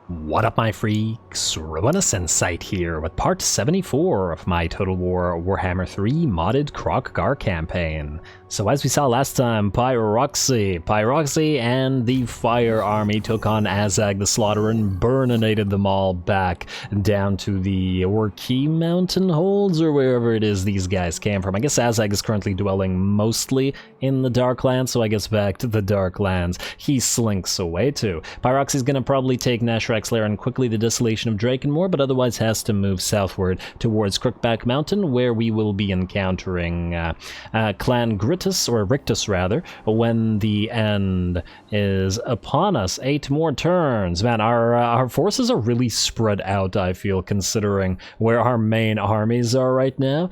What up, my freaks? RuinusInsight here with part 74 of my Total Warhammer 3 modded Kroq-Gar campaign. So as we saw last time, Pyroxy and the Fire Army took on Azag the Slaughterer and burninated them all back down to the Orkey Mountain Holds, or wherever it is these guys came from. I guess Azag is currently dwelling mostly in the Darklands, so I guess back to the Darklands he slinks away to. Pyroxy's gonna probably take Nashrak's Lair and quickly the Desolation of Drakenmoor, but otherwise has to move southward towards Crookback Mountain, where we will be encountering Clan Rictus rather, when the end is upon us. 8 more turns. Man, our forces are really spread out, I feel, considering where our main armies are right now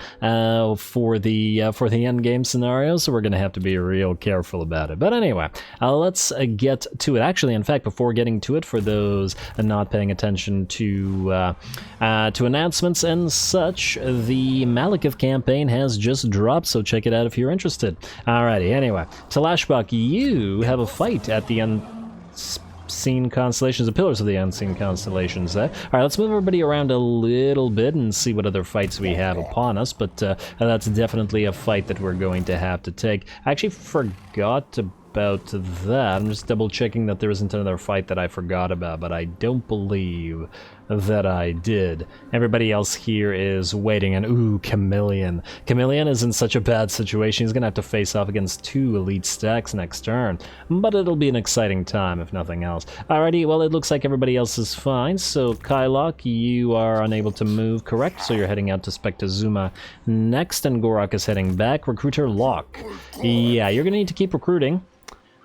for the end game scenario, so we're gonna have to be real careful about it. But anyway, let's get to it. Actually, in fact, before getting to it, for those not paying attention to announcements and such, the Malekith campaign has just dropped, so check it out if you're interested. Alrighty, anyway, TLAXBOQ, you have a fight at the Unseen Constellations, the Pillars of the Unseen Constellations. Alright, let's move everybody around a little bit and see what other fights we have upon us, but that's definitely a fight that we're going to have to take. I actually forgot about that. I'm just double checking that there isn't another fight that I forgot about, but I don't believe that I did. Everybody else here is waiting, and ooh, Chameleon. Chameleon is in such a bad situation. He's gonna have to face off against 2 elite stacks next turn, but it'll be an exciting time if nothing else. Alrighty, well, it looks like everybody else is fine. So Kylok, you are unable to move, correct? So you're heading out to Spectazuma next, and Gorak is heading back. Recruiter Locke, yeah, you're gonna need to keep recruiting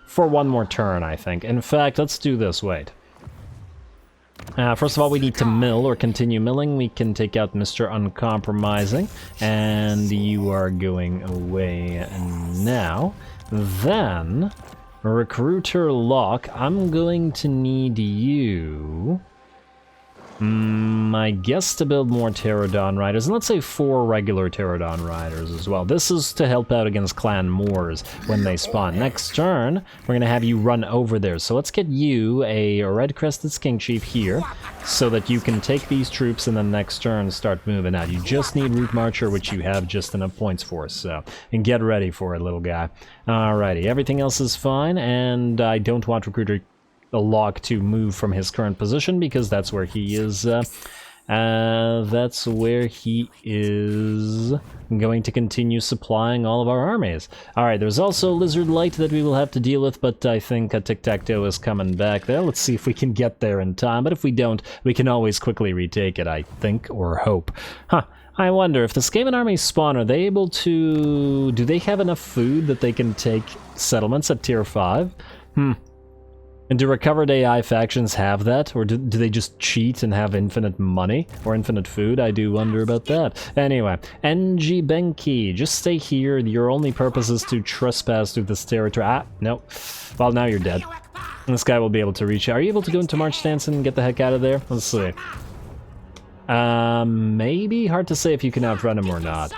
for 1 more turn, I think. In fact, let's do this, wait. First of all, we need to mill, or continue milling. We can take out Mr. Uncompromising, and you are going away now. Then, Recruiter Locke, I'm going to need you, I guess, to build more Pterodon Riders, and let's say 4 regular Pterodon Riders as well. This is to help out against Clan Moors when they spawn. Next turn, we're going to have you run over there. So let's get you a Red-Crested Skink Chief here, so that you can take these troops and then next turn start moving out. You just need Root Marcher, which you have just enough points for, so and get ready for it, little guy. Alrighty, everything else is fine, and I don't want Recruiter Locke to move from his current position, because that's where he is going to continue supplying all of our armies. Alright, there's also Lizard Light that we will have to deal with, but I think Tic-Tac-Toe is coming back there. Let's see if we can get there in time, but if we don't, we can always quickly retake it, I think, or hope. I wonder, if the Skaven armies spawn, are they able to... do they have enough food that they can take settlements at tier 5? And do recovered AI factions have that? Or do they just cheat and have infinite money? Or infinite food? I do wonder about that. Anyway, NG Benki, just stay here. Your only purpose is to trespass through this territory. Ah, no. Well, now you're dead. This guy will be able to reach you. Are you able to go into March Stance and get the heck out of there? Let's see. Maybe? Hard to say if you can outrun him or not.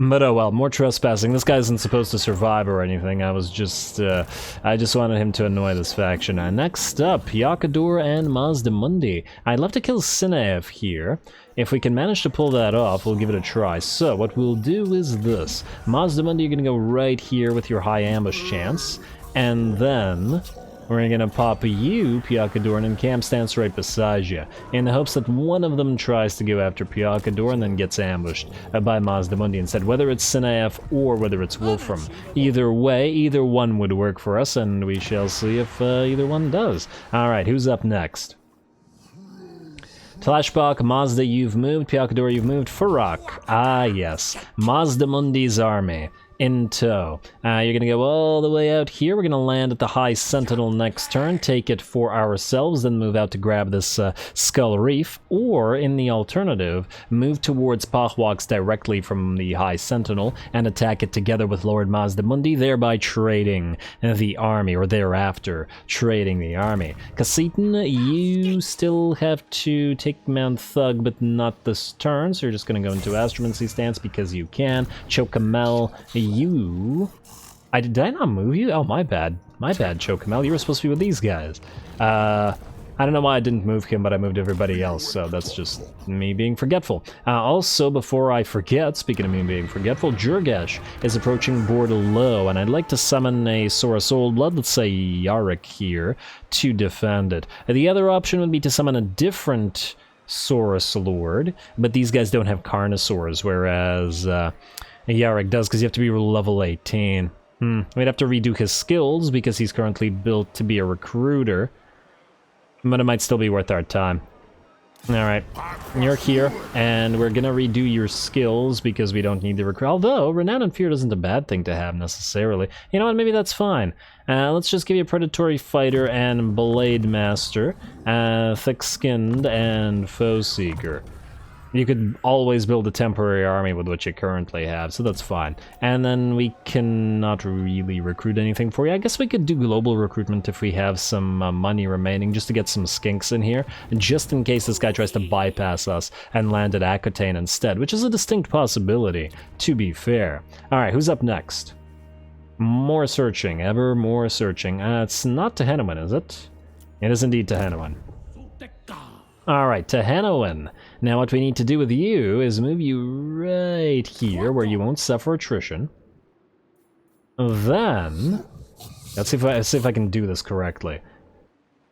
But oh well, more trespassing. This guy isn't supposed to survive or anything. I just wanted him to annoy this faction. Next up, Yakador and Mazdamundi. I'd love to kill Sinaev here. If we can manage to pull that off, we'll give it a try. So what we'll do is this. Mazdamundi, you're gonna go right here with your high ambush chance. And then we're gonna pop you, Pyakador, and Camp Stance right beside you, in the hopes that one of them tries to go after Pyakador and then gets ambushed by Mazdamundi instead, whether it's Sinaev or whether it's Wolfram. Either way, either one would work for us, and we shall see if either one does. Alright, who's up next? TLAXBOQ, Mazda, you've moved. Pyakador, you've moved. Farak, ah yes, Mazdamundi's army in tow. You're gonna go all the way out here. We're gonna land at the High Sentinel next turn, take it for ourselves, then move out to grab this Skull Reef, or in the alternative, move towards Pahwax directly from the High Sentinel and attack it together with Lord Mazdamundi, thereby trading the army, or thereafter trading the army. Cassitan, you still have to take Mount Thug, but not this turn, so you're just gonna go into Astromancy stance because you can. Chokamel, you... did I not move you? Oh, my bad. My bad, Chokamel. You were supposed to be with these guys. I don't know why I didn't move him, but I moved everybody else, so that's just me being forgetful. Also, before I forget, speaking of me being forgetful, Jurgesh is approaching board low, and I'd like to summon a Saurus Old Blood, let's say Yarrick here, to defend it. The other option would be to summon a different Saurus Lord, but these guys don't have Carnosaurs, whereas Yarrick does, because you have to be level 18. We'd have to redo his skills, because he's currently built to be a recruiter, but it might still be worth our time. Alright, you're here, and we're gonna redo your skills, because we don't need the recruit. Although, Renown and Fear isn't a bad thing to have, necessarily. You know what, maybe that's fine. Let's just give you a Predatory Fighter and Blade Master, Thick-Skinned, and Foe Seeker. You could always build a temporary army with what you currently have, so that's fine. And then we cannot really recruit anything for you. I guess we could do global recruitment if we have some money remaining, just to get some skinks in here, just in case this guy tries to bypass us and land at Aquitaine instead, which is a distinct possibility, to be fair. Alright, who's up next? More searching, ever more searching. It's not Tehenowin, is it? It is indeed Tehenowin. Alright, Tehenowin. Now what we need to do with you is move you right here where you won't suffer attrition. Then, let's see if I can do this correctly.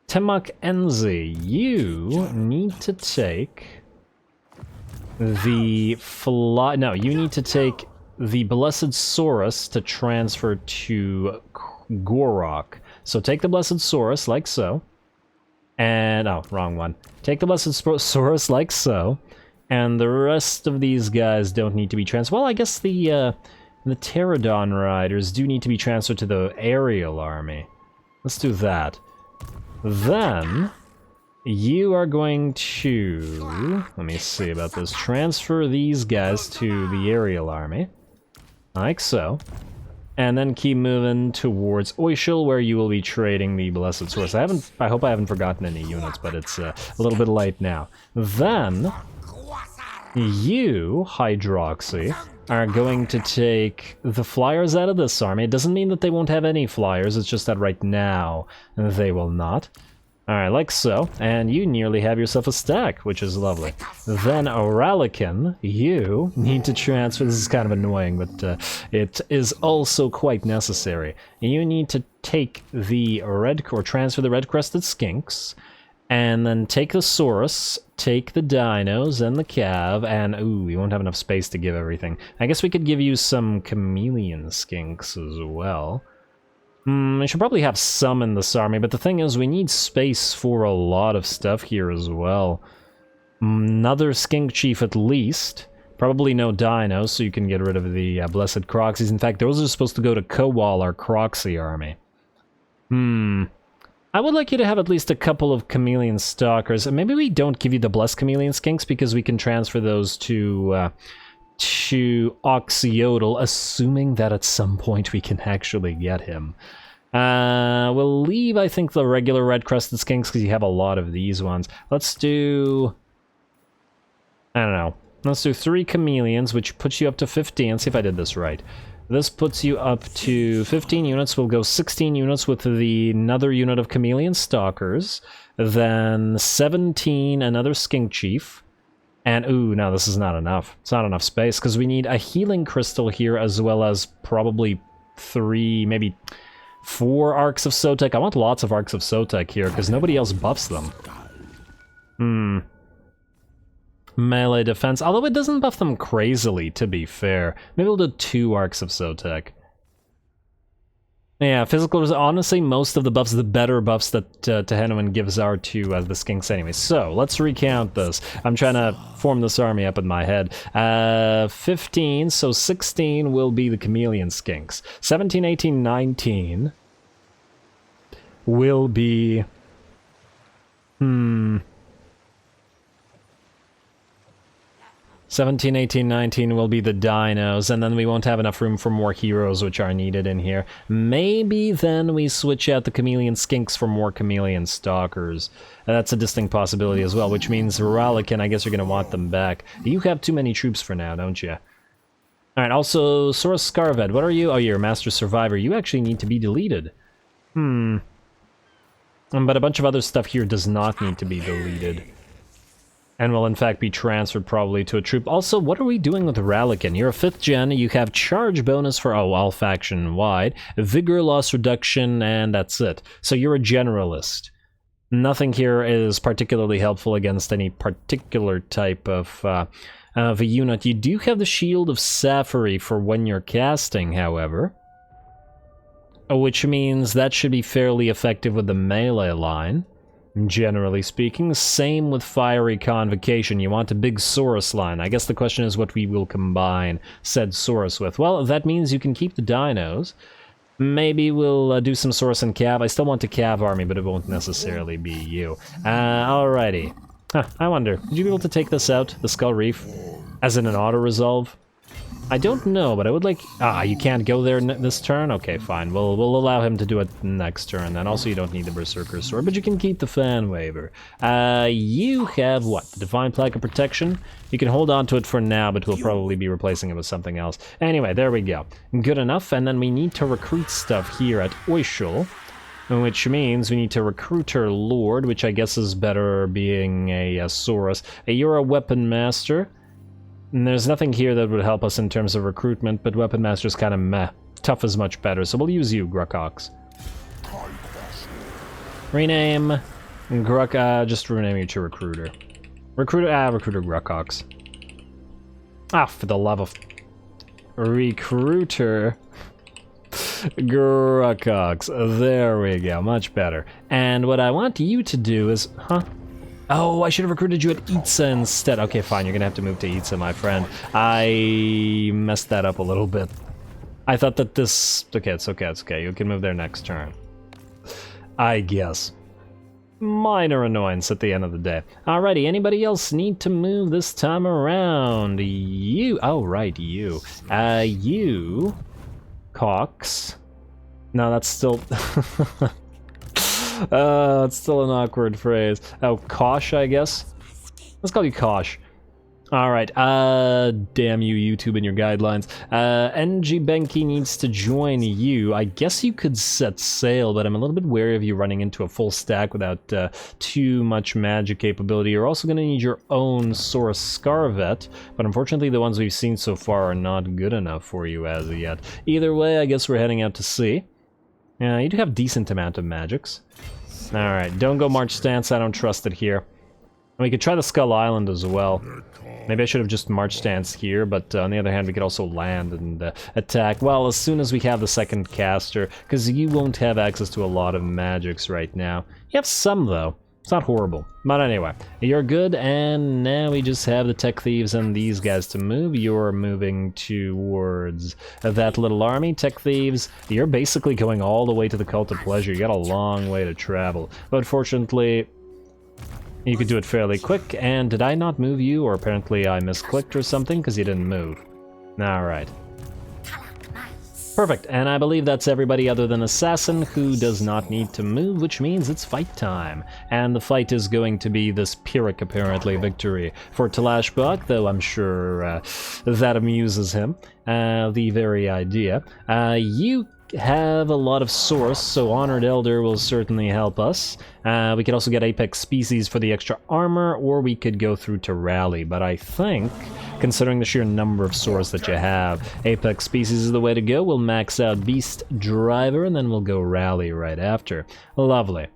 Temak Enzi, you need to take the you need to take the Blessed Saurus to transfer to Gorok. So take the Blessed Saurus like so. And, oh, wrong one. Take the Blessed Saurus like so, and the rest of these guys don't need to be transferred. Well, I guess the Pterodon Riders do need to be transferred to the aerial army. Let's do that. Then, you are going to, let me see about this, transfer these guys to the aerial army, like so. And then keep moving towards Oishil, where you will be trading the Blessed Saurus. I hope I haven't forgotten any units, but it's a little bit late now. Then, you, Hydroxy, are going to take the flyers out of this army. It doesn't mean that they won't have any flyers, it's just that right now they will not. Alright, like so, and you nearly have yourself a stack, which is lovely. Then Oralican, you need to transfer, this is kind of annoying, but it is also quite necessary. You need to take the transfer the red-crested skinks, and then take the Saurus, take the dinos and the cav, and ooh, we won't have enough space to give everything. I guess we could give you some chameleon skinks as well. We should probably have some in this army, but the thing is, we need space for a lot of stuff here as well. Another skink chief at least. Probably no dinos, so you can get rid of the Blessed Croxies. In fact, those are supposed to go to Kowal, our Croxy army. I would like you to have at least a couple of Chameleon Stalkers. And maybe we don't give you the Blessed Chameleon Skinks, because we can transfer those to Xhotl, assuming that at some point we can actually get him. We'll leave, I think, the regular red-crested skinks, because you have a lot of these ones. Let's do, I don't know, let's do 3 chameleons, which puts you up to 15. Let's see if I did this right. This puts you up to 15 units. We'll go 16 units with another unit of chameleon stalkers, then 17 another skink chief. And, ooh, no, this is not enough. It's not enough space, because we need a healing crystal here, as well as probably 3, maybe 4 Arcs of Sotek. I want lots of Arcs of Sotek here, because nobody else buffs them. Melee defense, although it doesn't buff them crazily, to be fair. Maybe we'll do 2 Arcs of Sotek. Yeah, physical, honestly, most of the buffs, the better buffs that Tehenowin gives are to the skinks anyway. So, let's recount this. I'm trying to form this army up in my head. 15, so 16 will be the chameleon skinks. 17, 18, 19 will be... 17, 18, 19 will be the dinos, and then we won't have enough room for more heroes which are needed in here. Maybe then we switch out the chameleon skinks for more chameleon stalkers. That's a distinct possibility as well, which means Ralican, I guess you're going to want them back. You have too many troops for now, don't you? Alright, also, Soros Scarved, what are you? Oh, you're a Master Survivor. You actually need to be deleted. But a bunch of other stuff here does not need to be deleted. And will in fact be transferred probably to a troop. Also, what are we doing with Rallican? You're a 5th gen, you have charge bonus for all faction wide, vigor loss reduction, and that's it. So you're a generalist. Nothing here is particularly helpful against any particular type of a unit. You do have the Shield of Sapphire for when you're casting, however. Which means that should be fairly effective with the melee line. Generally speaking, same with Fiery Convocation. You want a big Saurus line. I guess the question is what we will combine said Saurus with. Well, that means you can keep the dinos. Maybe we'll do some Saurus and Cav. I still want a Cav army, but it won't necessarily be you. Alrighty. Huh, I wonder, would you be able to take this out, the Skull Reef, as in an auto-resolve? I don't know, but I would like... Ah, you can't go there this turn? Okay, fine. We'll allow him to do it next turn, then. Also, you don't need the Berserker Sword, but you can keep the Fan Waver. You have, what? The Divine Plaque of Protection? You can hold on to it for now, but we'll probably be replacing it with something else. Anyway, there we go. Good enough, and then we need to recruit stuff here at Oishul, which means we need to Recruiter Lord, which I guess is better being a Saurus. You're a Weapon Master. And there's nothing here that would help us in terms of recruitment, but Weapon Master's kind of meh. Tough is much better, so we'll use you, Grukox. Rename just rename you to Recruiter. Recruiter Grukox. Ah, for the love of... Recruiter Grukox. There we go, much better. And what I want you to do is... Huh? Oh, I should have recruited you at Itza instead. Okay, fine, you're gonna have to move to Itza, my friend. I messed that up a little bit. I thought that this... Okay, it's okay, it's okay. You can move there next turn. I guess. Minor annoyance at the end of the day. Alrighty, anybody else need to move this time around? You... Oh, right, you. You... Cox. No, that's still... it's still an awkward phrase. Oh, Kosh, I guess? Let's call you Kosh. Alright, damn you, YouTube and your guidelines. NG Benki needs to join you. I guess you could set sail, but I'm a little bit wary of you running into a full stack without too much magic capability. You're also going to need your own Saurus Scarvet, but unfortunately the ones we've seen so far are not good enough for you as of yet. Either way, I guess we're heading out to sea. Yeah, you do have decent amount of magics. Alright, don't go March Stance, I don't trust it here. And we could try the Skull Island as well. Maybe I should have just March Stance here, but on the other hand, we could also land and attack. Well, as soon as we have the second caster, because you won't have access to a lot of magics right now. You have some, though. It's not horrible. But anyway, you're good, and now we just have the Tech Thieves and these guys to move. You're moving towards that little army. Tech Thieves, you're basically going all the way to the Cult of Pleasure. You got a long way to travel. But fortunately, you could do it fairly quick. And did I not move you? Or apparently I misclicked or something because you didn't move. Alright. Perfect, and I believe that's everybody other than Assassin who does not need to move, which means it's fight time. And the fight is going to be this Pyrrhic, apparently, victory for TLAXBOQ, though I'm sure that amuses him, the very idea. You have a lot of source, so Honored Elder will certainly help us. We could also get Apex Species for the extra armor, or we could go through to Rally, but I think, considering the sheer number of swords that you have, Apex Species is the way to go. We'll max out Beast Driver, and then we'll go Rally right after. Lovely.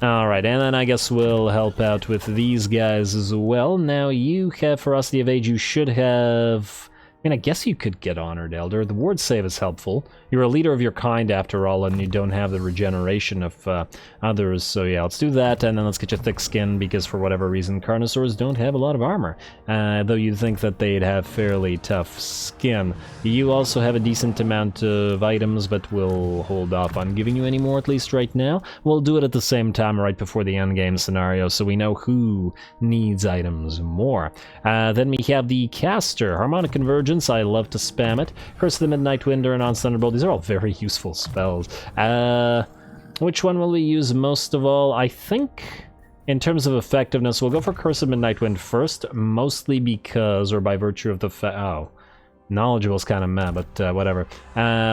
Alright, and then I guess we'll help out with these guys as well. Now, you have Ferocity of Age, you should have... I mean, I guess you could get Honored Elder. The ward save is helpful. You're a leader of your kind after all, and you don't have the regeneration of others. So yeah, let's do that, and then let's get you Thick Skin, because for whatever reason, Carnosaurs don't have a lot of armor. Though you'd think that they'd have fairly tough skin. You also have a decent amount of items, but we'll hold off on giving you any more, at least right now. We'll do it at the same time, right before the endgame scenario, so we know who needs items more. Then we have the Caster. Harmonic Convergence. I love to spam it. Curse of the Midnight Wind or Non Thunderbolt. These are all very useful spells. Which one will we use most of all? I think, in terms of effectiveness, we'll go for Curse of Midnight Wind first, mostly because, or by virtue of the Knowledgeable is kind of meh, but whatever.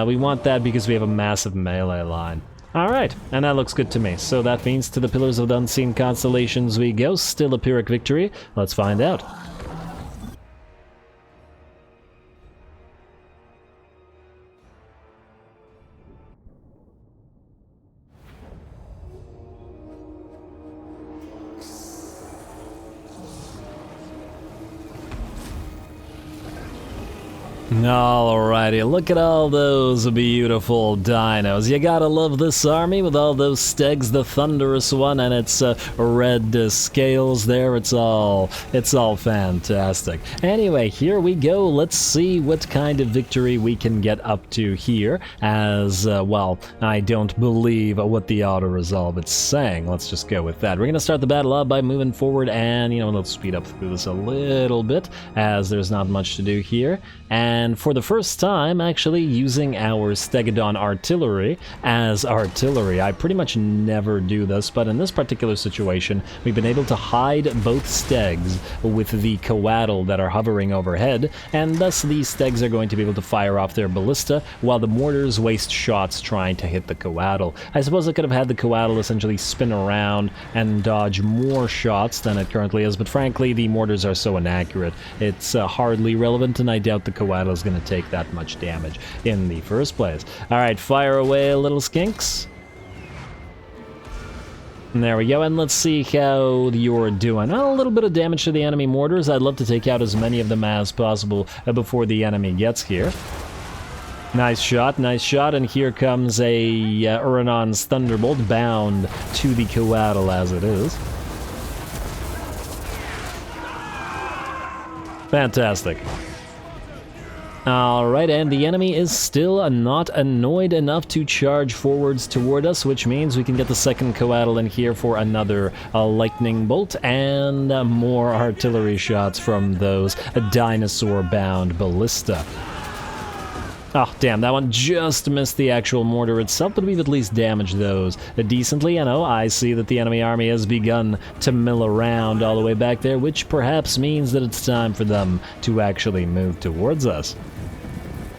We want that because we have a massive melee line. Alright, and that looks good to me. So that means to the Pillars of the Unseen Constellations we go. Still a Pyrrhic victory. Let's find out. Alrighty, look at all those beautiful dinos. You gotta love this army with all those stegs, the thunderous one and its red scales there. It's all fantastic. Anyway, here we go. Let's see what kind of victory we can get up to here as, well, I don't believe what the auto-resolve is saying. Let's just go with that. We're gonna start the battle off by moving forward and, you know, let's speed up through this a little bit as there's not much to do here. And for the first time, actually using our Stegodon artillery as artillery. I pretty much never do this, but in this particular situation, we've been able to hide both stegs with the coatl that are hovering overhead, and thus these stegs are going to be able to fire off their ballista, while the mortars waste shots trying to hit the coatl. I suppose I could have had the coatl essentially spin around and dodge more shots than it currently is, but frankly, the mortars are so inaccurate, it's hardly relevant, and I doubt the coatl is going to take that much damage in the first place. Alright, fire away, little skinks. And there we go, and let's see how you're doing. A little bit of damage to the enemy mortars. I'd love to take out as many of them as possible before the enemy gets here. Nice shot, and here comes a Uranon's Thunderbolt bound to the coatl as it is. Fantastic. Alright, and the enemy is still not annoyed enough to charge forwards toward us, which means we can get the second coatl in here for another lightning bolt and more artillery shots from those dinosaur-bound ballista. Oh, damn, that one just missed the actual mortar itself, but we've at least damaged those decently. I see that the enemy army has begun to mill around all the way back there, which perhaps means that it's time for them to actually move towards us.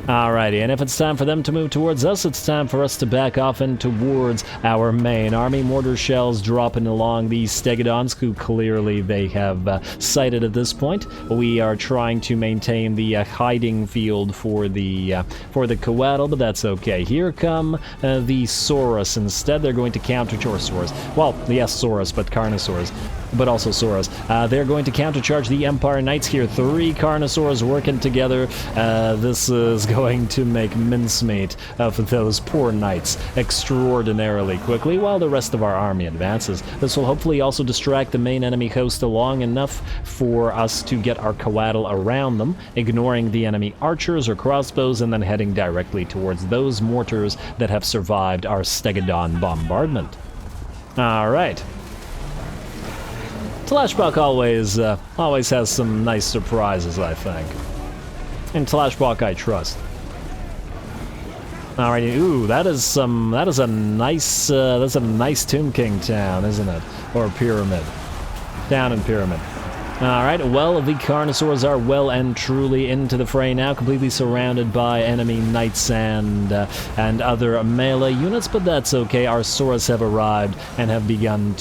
Alrighty, and if it's time for them to move towards us, it's time for us to back off and towards our main army. Mortar shells dropping along these Stegodons, who clearly they have sighted at this point. We are trying to maintain the hiding field for the coatl, but that's okay. Here come the Saurus instead. They're going to countercharge Saurus. Well, yes, Saurus, but Carnosaurs. But also Saurus. They're going to countercharge the Empire Knights here. 3 Carnosaurs working together. This is going to make mincemeat of those poor knights extraordinarily quickly while the rest of our army advances. This will hopefully also distract the main enemy host long enough for us to get our coatl around them, ignoring the enemy archers or crossbows, and then heading directly towards those mortars that have survived our Stegodon bombardment. Alright. TLAXBOQ always has some nice surprises, I think. And TLAXBOQ I trust. Alrighty, ooh, that's a nice Tomb King town, isn't it? Or pyramid. Down in Pyramid. Alright, well, the Carnosaurs are well and truly into the fray now, completely surrounded by enemy knights and other melee units, but that's okay. Our Saurus have arrived and have begun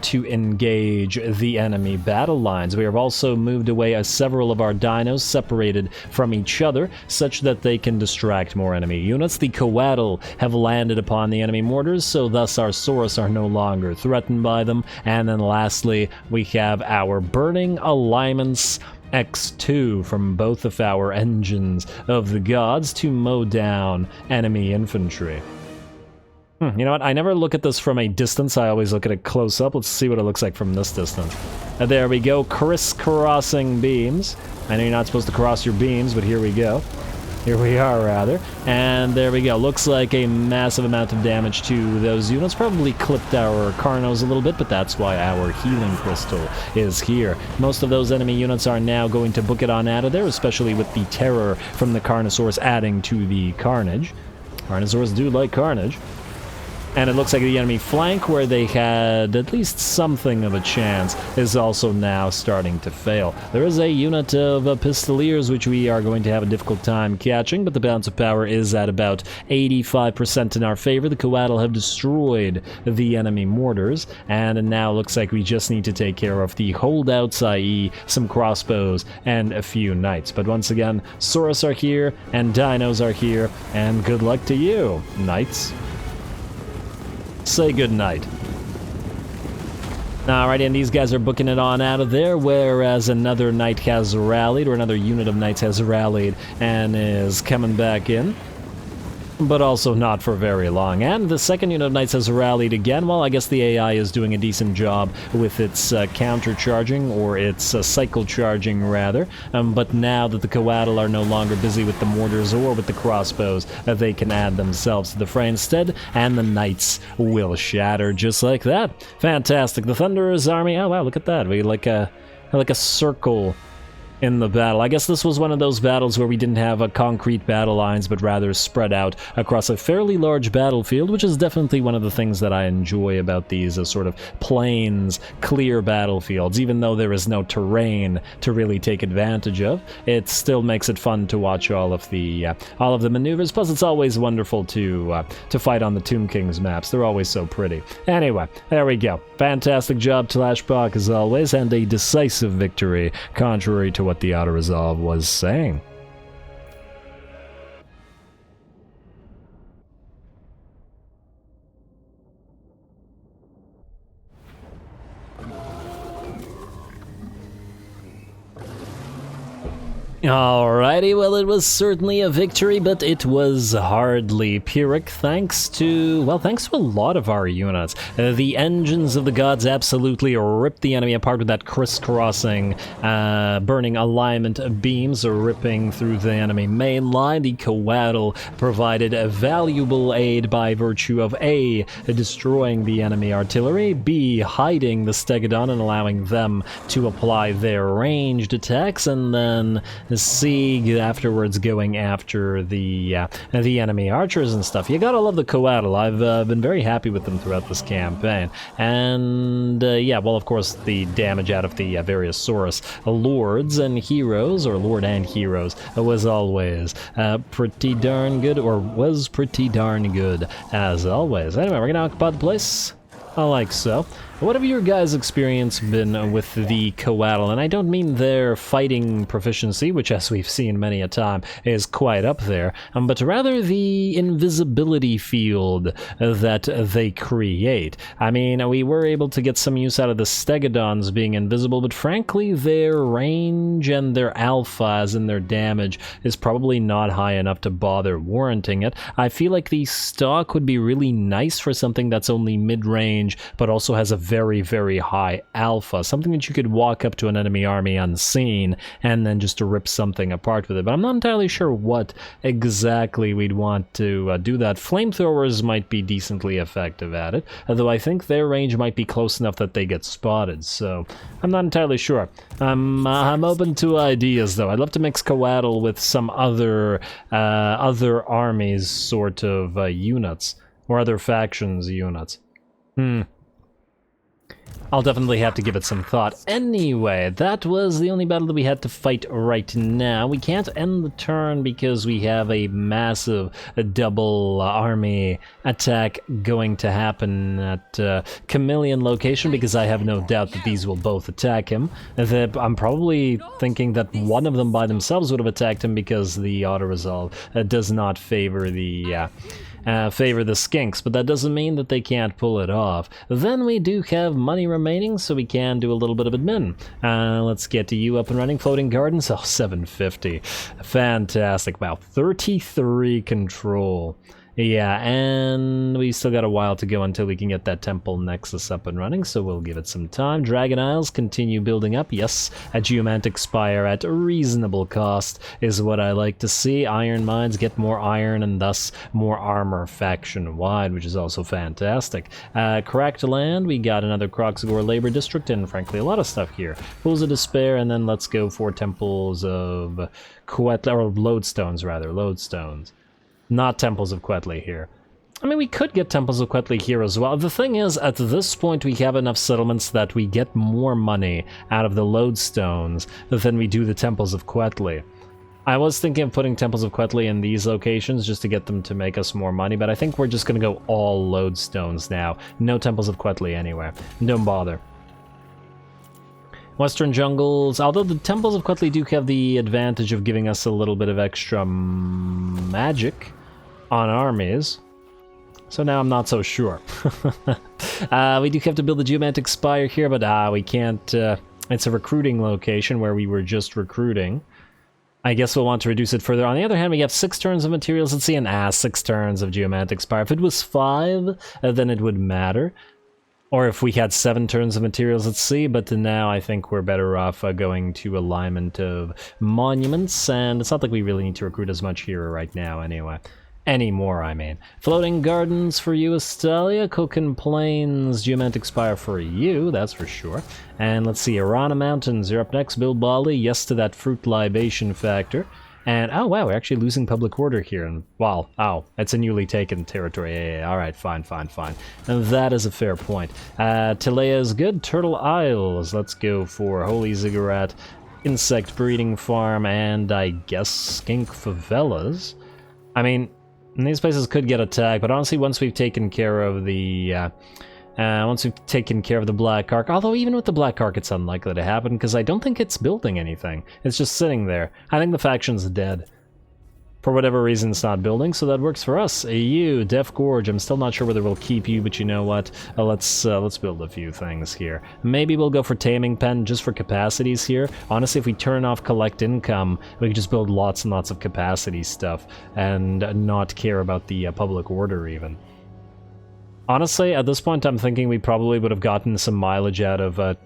to engage the enemy battle lines. We have also moved away several of our dinos, separated from each other, such that they can distract more enemy units. The coatl have landed upon the enemy mortars, so thus our Saurus are no longer threatened by them. And then lastly, we have our Burning Alignments X2 from both of our engines of the gods to mow down enemy infantry. You know what? I never look at this from a distance. I always look at it close up. Let's see what it looks like from this distance. There we go. Crisscrossing beams. I know you're not supposed to cross your beams, but here we go. Here we are, rather. And there we go. Looks like a massive amount of damage to those units. Probably clipped our Carnos a little bit, but that's why our healing crystal is here. Most of those enemy units are now going to book it on out of there, especially with the terror from the Carnosaurs adding to the carnage. Carnosaurs do like carnage. And it looks like the enemy flank, where they had at least something of a chance, is also now starting to fail. There is a unit of Pistoliers which we are going to have a difficult time catching, but the balance of power is at about 85% in our favor. The Coatl have destroyed the enemy mortars, and it now looks like we just need to take care of the holdouts, i.e. some crossbows and a few knights. But once again, Saurus are here, and Dinos are here, and good luck to you, knights. Say goodnight. Alrighty, and these guys are booking it on out of there, whereas another knight has rallied, or another unit of knights has rallied, and is coming back in. But also not for very long. And the second unit of knights has rallied again. Well, I guess the AI is doing a decent job with its counter-charging, or its cycle charging, rather. But now that the Coatl are no longer busy with the mortars or with the crossbows, they can add themselves to the fray instead, and the knights will shatter just like that. Fantastic. The Thunderer's army, oh wow, look at that. We like a circle in the battle. I guess this was one of those battles where we didn't have a concrete battle lines, but rather spread out across a fairly large battlefield, which is definitely one of the things that I enjoy about these sort of plains, clear battlefields. Even though there is no terrain to really take advantage of, it still makes it fun to watch all of the maneuvers. Plus, it's always wonderful to fight on the Tomb King's maps. They're always so pretty. Anyway, there we go. Fantastic job, TLAXBOQ, as always, and a decisive victory, contrary to what the auto-resolve was saying. Alrighty, well, it was certainly a victory, but it was hardly Pyrrhic, thanks to a lot of our units. The engines of the gods absolutely ripped the enemy apart with that crisscrossing, burning alignment beams ripping through the enemy main line. The Coatl provided a valuable aid by virtue of A, destroying the enemy artillery, B, hiding the Stegodon and allowing them to apply their ranged attacks, and then C, afterwards going after the enemy archers and stuff. You gotta love the Coatl. I've been very happy with them throughout this campaign. And yeah, well, of course, the damage out of the various Saurus lords and heroes, or lord and heroes, was always pretty darn good, or was pretty darn good, as always. Anyway, we're gonna occupy the place. I like so. What have your guys' experience been with the Coatl? And I don't mean their fighting proficiency, which, as we've seen many a time, is quite up there, but rather the invisibility field that they create. I mean, we were able to get some use out of the Stegodons being invisible, but frankly, their range and their alpha, as in their damage, is probably not high enough to bother warranting it. I feel like the stock would be really nice for something that's only mid-range, but also has a very, very high alpha. Something that you could walk up to an enemy army unseen and then just to rip something apart with it. But I'm not entirely sure what exactly we'd want to do that. Flamethrowers might be decently effective at it, although I think their range might be close enough that they get spotted, so I'm not entirely sure. I'm open to ideas, though. I'd love to mix Coatl with some other armies sort of units, or other factions units. I'll definitely have to give it some thought. Anyway, that was the only battle that we had to fight right now. We can't end the turn because we have a massive double army attack going to happen at Chameleon location, because I have no doubt that these will both attack him. I'm probably thinking that one of them by themselves would have attacked him, because the auto-resolve does not favor the skinks, but that doesn't mean that they can't pull it off. Then we do have money remaining, so we can do a little bit of admin. Let's get to you up and running. Floating Gardens, oh, 750. Fantastic. Wow, 33 control. Yeah, and we still got a while to go until we can get that Temple Nexus up and running, so we'll give it some time. Dragon Isles continue building up. Yes, a Geomantic Spire at a reasonable cost is what I like to see. Iron Mines get more iron and thus more armor faction-wide, which is also fantastic. Cracked Land, we got another Kroq-Gar Labor District, and frankly a lot of stuff here. Pools of Despair, and then let's go for Temples of Quetl, or Lodestones rather, Lodestones. Not Temples of Quetl here. I mean, we could get Temples of Xhotl here as well. The thing is, at this point, we have enough settlements that we get more money out of the lodestones than we do the Temples of Xhotl. I was thinking of putting Temples of Xhotl in these locations just to get them to make us more money, but I think we're just going to go all lodestones now. No Temples of Xhotl anywhere. Don't bother. Western jungles, although the Temples of Xhotl do have the advantage of giving us a little bit of extra magic on armies. So now I'm not so sure. We do have to build the Geomantic Spire here, but we can't. It's a recruiting location where we were just recruiting. I guess we'll want to reduce it further. On the other hand, we have 6 turns of materials. Let's see, 6 turns of Geomantic Spire. If it was 5, then it would matter. Or if we had 7 turns of materials, let's see. But now I think we're better off going to alignment of monuments. And it's not like we really need to recruit as much here right now anyway. Anymore, I mean. Floating Gardens for you, Astalia. Koken Plains, Geomantic Spire for you, that's for sure. And let's see, Arana Mountains, you're up next. Bilbali, yes to that fruit libation factor. And, oh wow, we're actually losing public order here. And, wow, oh, it's a newly taken territory. Yeah, alright, fine. And that is a fair point. Tilea is good. Turtle Isles, let's go for Holy Ziggurat, Insect Breeding Farm, and I guess Skink Favelas. I mean, these places could get attacked, but honestly, once we've taken care of the Black Ark, although even with the Black Ark, it's unlikely to happen because I don't think it's building anything. It's just sitting there. I think the faction's dead. For whatever reason, it's not building, so that works for us. You, Death Gorge, I'm still not sure whether we'll keep you, but you know what? Let's build a few things here. Maybe we'll go for Taming Pen just for capacities here. Honestly, if we turn off Collect Income, we can just build lots and lots of capacity stuff and not care about the public order even. Honestly, at this point, I'm thinking we probably would have gotten some mileage out of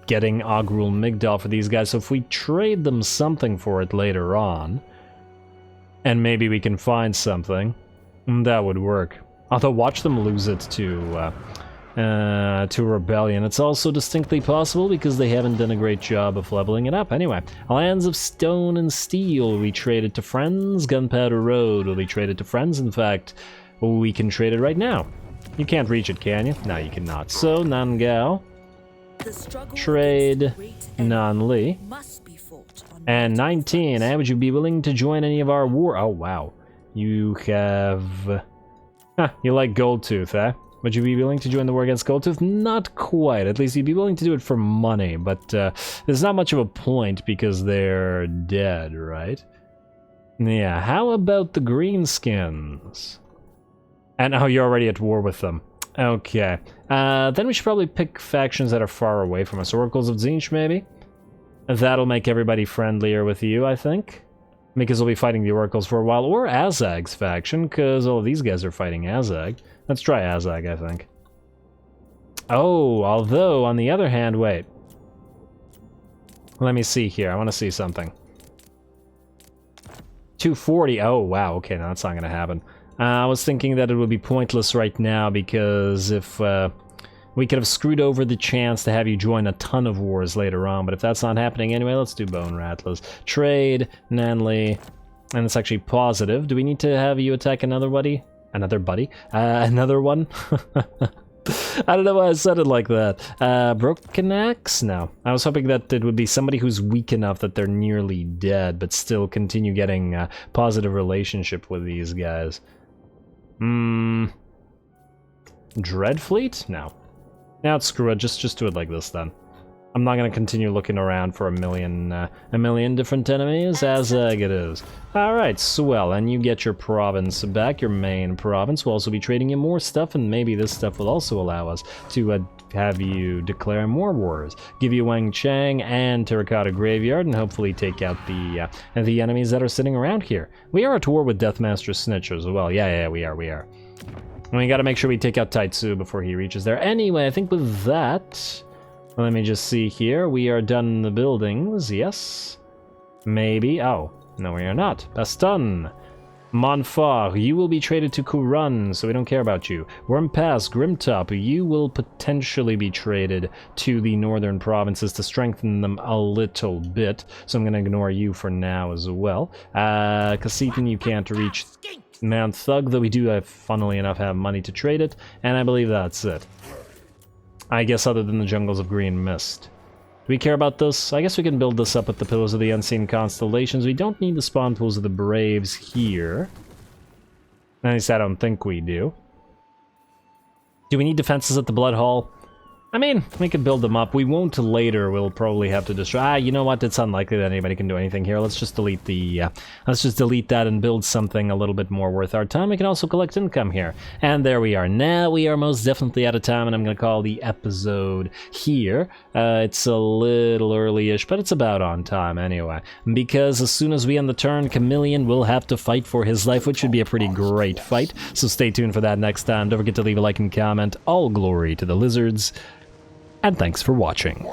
getting Ogrul Migdal for these guys, so if we trade them something for it later on, and maybe we can find something, that would work. Although, watch them lose it to Rebellion. It's also distinctly possible because they haven't done a great job of leveling it up. Anyway, Lands of Stone and Steel we traded to friends. Gunpowder Road will be traded to friends. In fact, we can trade it right now. You can't reach it, can you? No, you cannot. So, Nangao, trade Nanli. And 19, would you be willing to join any of our war? Oh, wow. You have... you like Goldtooth, eh? Would you be willing to join the war against Goldtooth? Not quite. At least you'd be willing to do it for money, but there's not much of a point because they're dead, right? Yeah, how about the Greenskins? And oh, you're already at war with them. Okay. Then we should probably pick factions that are far away from us. Oracles of Tzeentch, maybe? That'll make everybody friendlier with you, I think. Because we'll be fighting the Oracles for a while. Or Azag's faction, because all of these guys are fighting Azag. Let's try Azag, I think. Oh, although, on the other hand, wait. Let me see here. I want to see something. 240. Oh, wow. Okay, no, that's not going to happen. I was thinking that it would be pointless right now, because if... we could have screwed over the chance to have you join a ton of wars later on, but if that's not happening anyway, let's do Bone Rattlers. Trade, Nanli, and it's actually positive. Do we need to have you attack another buddy? Another buddy? Another one? I don't know why I said it like that. Broken Axe? No. I was hoping that it would be somebody who's weak enough that they're nearly dead, but still continue getting a positive relationship with these guys. Dreadfleet? No. Now screw it, just do it like this then. I'm not gonna continue looking around for a million different enemies, as it is. Alright, swell, and you get your province back, your main province. We'll also be trading you more stuff, and maybe this stuff will also allow us to have you declare more wars. Give you Wang Chang and Terracotta Graveyard, and hopefully take out the enemies that are sitting around here. We are at war with Deathmaster Snitch as well. Yeah, we are. And we gotta make sure we take out Taitsu before he reaches there. Anyway, I think with that... let me just see here. We are done in the buildings, yes? Maybe. Oh, no we are not. Baston. Monfort, you will be traded to Kurun, so we don't care about you. Worm Pass, Grimtop, you will potentially be traded to the northern provinces to strengthen them a little bit. So I'm gonna ignore you for now as well. Cassitan, you can't reach... Mount Thug, though we do, funnily enough, have money to trade it, and I believe that's it. I guess other than the Jungles of Green Mist. Do we care about this? I guess we can build this up with the Pillars of the Unseen Constellations. We don't need the spawn pools of the Braves here. At least I don't think we do. Do we need defenses at the Blood Hall? I mean, we could build them up. We won't later. We'll probably have to destroy. You know what? It's unlikely that anybody can do anything here. Let's just delete the. Let's just delete that and build something a little bit more worth our time. We can also collect income here. And there we are. Now we are most definitely out of time, and I'm going to call the episode here. It's a little early-ish, but it's about on time anyway. Because as soon as we end the turn, Chameleon will have to fight for his life, which should be a pretty great fight. So stay tuned for that next time. Don't forget to leave a like and comment. All glory to the lizards. And thanks for watching.